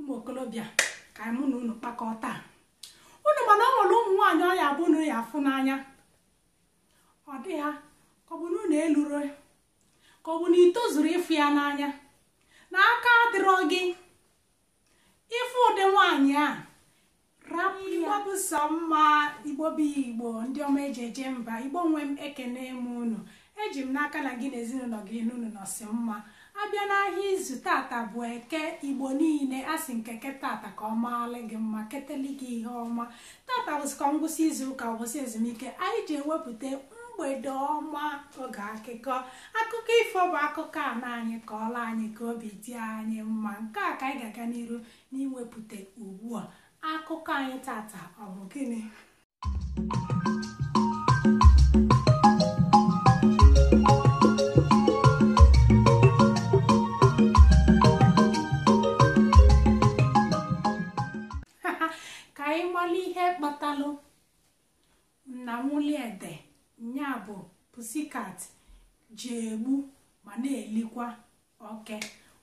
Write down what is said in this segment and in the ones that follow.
Mokolobia ka mụ na unu kpakọta unu mana ọ nwere ụmụ nwaanyị ọ ya bụ na ya afụ n'anya ọ dị ha ka ọ bụ na unu eluro ka ọ bụ na itozuru ịfụ ya n'anya na aka adịrọ gị ịfụ ụdị nwaanyị a rapụ ya bụ sọ mma Igbo bụ Igbo ndị ọma ejeje mba Igbo nwe m ekene m unu eji m n'aka na gị na ezinụlọ gị unu nọsị mma abịa n'ahịa izu tata bụ Eke Igbo niile asị nkeke tata ka ọ maala gị mma keteli gị ihe ọma tata bụsị ka ngwụsị izu ụka ụbọchị ezumike anyị ji ewepụta mgbede ọma oge akụkọ ifo bụ akụkọ a na anyị ka ọla anyị ka obi dị anyị mma nke a ka anyị ga-aga n'iru n'iwepụta ugbu a akụkọ anyị tata ọ bụ gịnị ka anyị mara ihe kpatalụ na Nwuliede nya bụ Pussycat ji egbu ma na-elikwa oke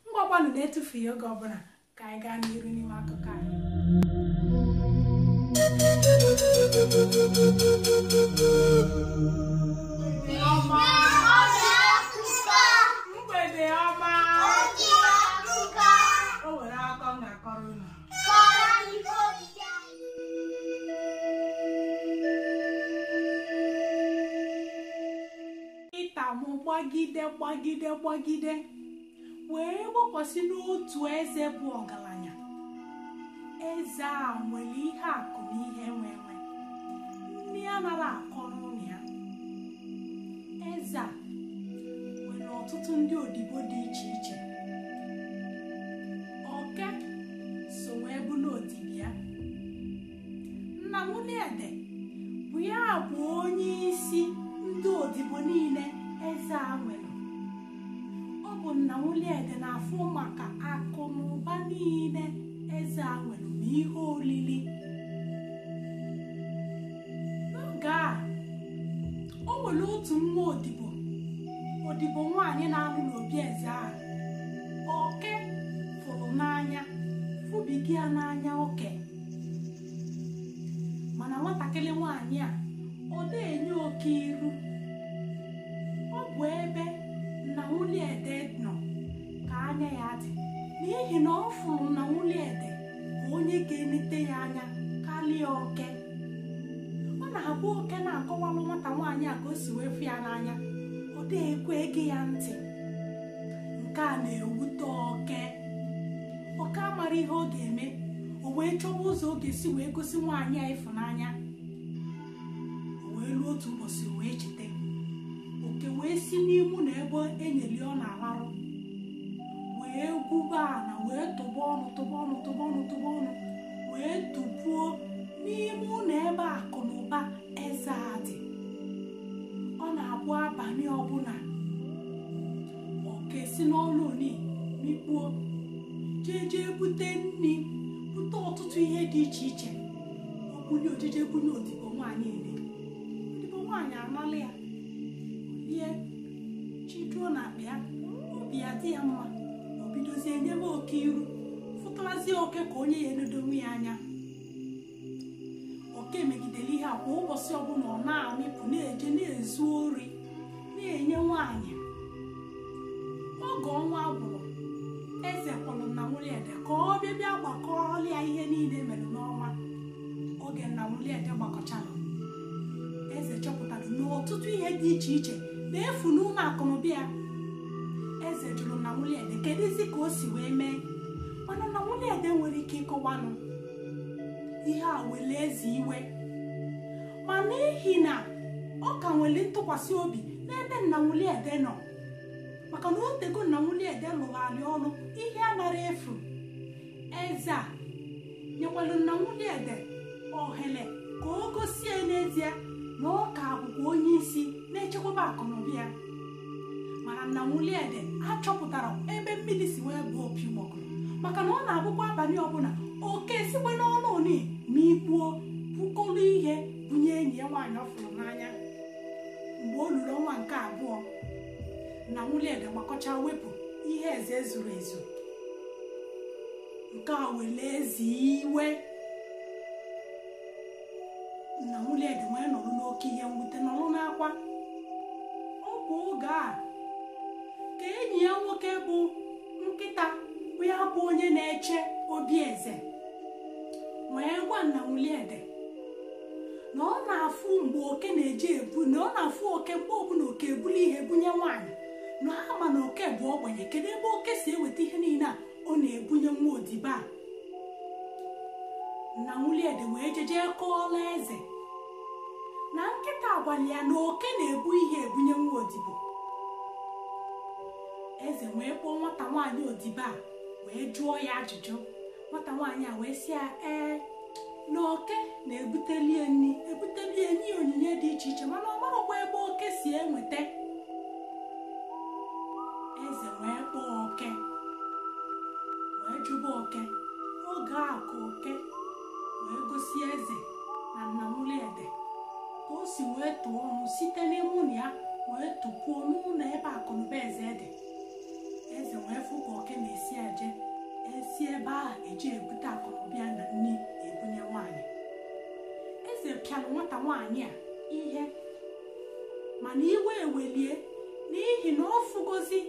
ngwagwanụ na-etufughị oge ọbụla ka anyị gaa n'iru n'ime akụkọ anyị mgbede ọma o nwere akọ m ga-akọrọ unu ịtamụ gbagide wee gbakọsị n'otu eze bụ ọgaranya eze a nwere ihe akụ na ihe nwenwe nne ya nara akọrọ ụnụ ya eze a nwere ọtụtụ ndị odibo dị iche iche Oke so wee bụ n'odibia nna Nwuliede bụ ya bụ onye isi ndị odibo niile eze a nwere ọ bụ nna Nwuliede na-afụ maka akụ na ụba niile eze a nwere na ihe olili n'oge a o nwere otu nwa odibo nwaanyị na-anụ n'obi eze a Oke fụrụ n'anya fụbiga ya n'anya oke mana nwatakịrị nwaanyị a ọ na-enye Oke iru ọ bụ ebe nna Nwuliede nọ ka anya ya dị n'ihi na ọ fụrụ na Nwuliede ka onye ga-enete ya anya karịa Oke ọ na-abụ Oke na-akọwalụ nwata nwaanyị a ka o si wee fụ ya n'anya ọ na-ekwe ege ya ntị nke a na-ewute Oke amara ihe ọ ga-eme o wee chọwa ụzọ ọ ga-esi wee gosi nwaanyị a ịfụnanya o wee ruo otu ụbọchị wee cheta Oke wee si n'imu na ebe enyeli ọ na-alarụ wee gwuba ana wee tụba ọnụ wee tụpuo n'imu na ebe akụ na ụba eze a dị ọ na-abụ abalị ọbụla Oke si n'ọnụ oni mikpuo jee bute nri bute ọtụtụ ihe dị iche iche obunye ojije bunye odibo nwaanyị odibo nwaanyị anala ya ihe chiduo na akpa ya obi ya dị ya mma o bidozie nyebe Oke iru fụtarazie Oke ka onye ya enedo onwe ya anya Oke megidere ihe a kwa ụbọchị ọbụla ọ na-amịpụ na-eje na-ezu ori na-enye nwaanyị oge ọnwa gwụrụ eze kpọrọ nna Nwuliede ka ọ bịa gbakọrọlia ihe niile mere n'ọnwa oge nna Nwuliede gbakọchara eze chọpụtara n'ọtụtụ ihe dị iche iche na-efu n'ụlọ akụnụba ya eze jụrụ nna Nwuliede kedụzi ka o si wee mee mana nna Nwuliede nwere ike ịkọwanụ ihe a were eze iwe ma n'ihi na ọ ka nwere ntụkwasị obi n'ebe nna Nwuliede nọ maka na otego nna Nwuliede lụrụ alị ọnụ ihe anara efu eze a nyekwara nna Nwuliede ohere ka o gosie n'ezie na ọ ka bụkwa onye isi na-echekwaba akụnụba ya mana nna Nwuliede achọpụtara ebe mmiri si wee bụ opi gbọgụrụ maka na ọ na-abụkwa abalị ọbụla Oke sikwe n'ọnụ oni ma ikpuo bukọrọ ihe bunye enyi ya nwaanyị ọ fụrụ n'anya mgbe o luru ọnwa nke abụọ nna Nwuliede gbakọcha wepụ ihe eze zuru ezu nke a wele ezi iwe. Nna Nwuliede wee nọrọ n'oke ihe mwute, nọrọ n'akwa. Ọ bụ oge a ka enyi ya nwoke bụ nkịta ya bụ onye na-eche obi eze wee gwa Nna Nwuliede na ọ na-afụ mgbe oke na-eje ebu, na ọ na-afụ oke mgbe ọbụla oke ebuli ihe bunye nwaanyị, na ama na oke bụ ogbenye. Kedu ebe oke si eweta ihe niile a ọ na-ebunye nwa odibo a? Nna Nwuliede wee jeje kọọla eze na nkịta agwala ya na oke na-ebu ihe ebunye nwa odibo. Eze wee kpọọ nwata nwaanyị odibo a wee jụọ ya ajụjụ. Nwata nwaanyị a wee sị ya na oke na-ebuteli enyi onyinye dị iche iche, mana ọ marakwa ebe oke si enweta. Eze wee kpọọ oke wee jụba oke. Oge a ka oke wee gosi eze na Nna Nwuliede ka o si wee tụọ ọnụ site n'ime ụlọ ya wee tụpuo n'ụlọ ebe akụnụba eze dị. Eze wee fụ ka oke na-esi ebe ahụ eji ebute akụnụbịa na nri ebunye nwaanyị. Eze pịara nwata nwaanyị a ihe, mana iwe ewelie n'ihi na ọ fụgozi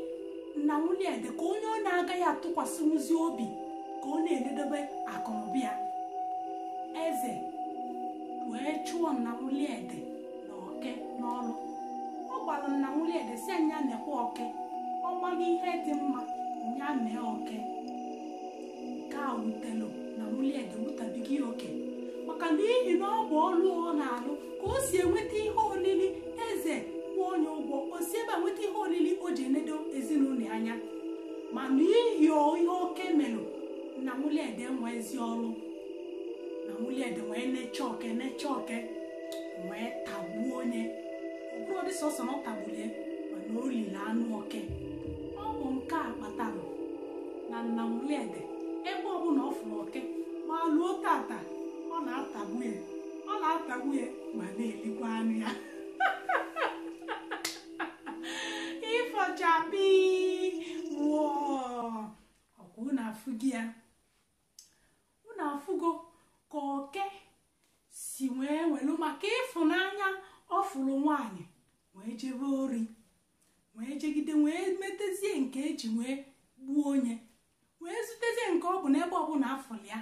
Nna Nwuliede ka onye ọ na-agaghị atụkwasịwuzi obi ka ọ na-enedobe akụnụbịa. Eze wee chụọ Nna Nwuliede na oke n'ọrụ. Ọ gwara Nna Nwuliede si anya nekwa oke, ọ gbaghị ihe dị mma nya mee oke. Nke a wutelu Nna Nwuliede wutabighị oke, maka n'ihi na ọ bụ ọrụ ọ na-alụ ka o si enweta ihe olili. Eze bụ onye ụgwọ, o si ebe a nweta ihe olili o ji enedo ezinụlọ anya. Ma n'ihi ihe oke melụ, Nna Nwuliede nwee ezi ọrụ. Nna Nwuliede wee necha oke wee tagbuo onye. Ọ bụrụ dị sọsọ na ọ tagbulie, mana o liri anụ oke. Ọ bụ nke a kpatara na Nna Nwuliede ebe ọbụla ọ fụrụ oke ma lụọ tata, ọ na-atagbu ya ma na-elikwa anụ ya. Ịfọchapi ọkwa unu afụgo ya. Unu afụgo ka oke si wee welu maka ịfụnanya ọ fụrụ nwaanyị wee jebe ori, wee jegide wee metezie nke eji wee gbuo onye, wee zutezie nke ọ bụ n'ebe ọbụla afụrụ ya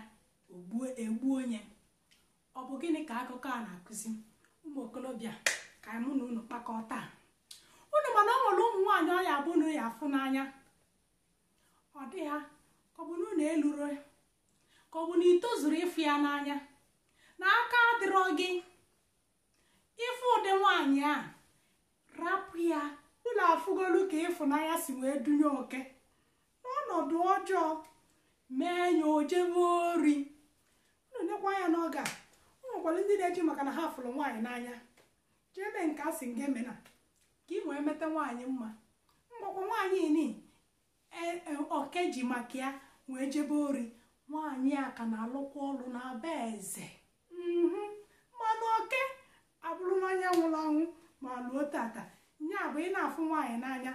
egbuo onye. Ọ bụ gịnị ka akụkọ a na-akụzi? Ụmụ okorobịa, ka mụ na unu kpakọta. Unu mana ọ nwere ụmụ nwaanyị ọ ya abụ na ya afụ n'anya, ọ dị ha ka ọ bụ na unu eluro, ka ọ bụ na itozuru ịfụ ya n'anya, na aka adịrọ gị ịfụ ụdị nwaanyị a, rapụ ya. Unu afụgolu ka ịfụnanya si wee dunye oke n'ọnọdụ ọjọọ, mee ya o jebe ori. Unu nekwa ya n'oge a, ụmụkwara ndị na-eji maka na ha fụrụ nwaanyị n'anya jebe nke a sị nga emena ka ị wee meta nwaanyị mma. Mgbakwa nwaanyị ni oke ji maka ya wee jebe ori. Nwaanyị a ka na-alụkwa ọrụ na-aba eze. Mana oke abụrụ nwaanyị nwụrụ anwụ ma lụọ tata. Nya bụ ị na-afụ nwaanyị n'anya,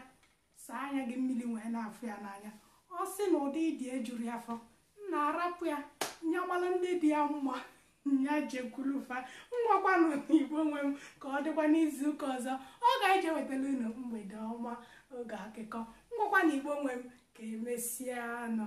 saa anya gị mmiri wee na-afụ ya n'anya. Ọ sị na ụdị ịdị ejuru ya afọ, nna arapụ ya nya gbara ndị dị ya mma, nya jekwulufa. Ngwakwanụ Igbo nwe m ka ọ dịkwa n'izu ụka ọzọ ọ ga-eje wetara unu mgbede ọma oge akụkọ. Ngwakwanụ Igbo nwe m ka emesịa nọ.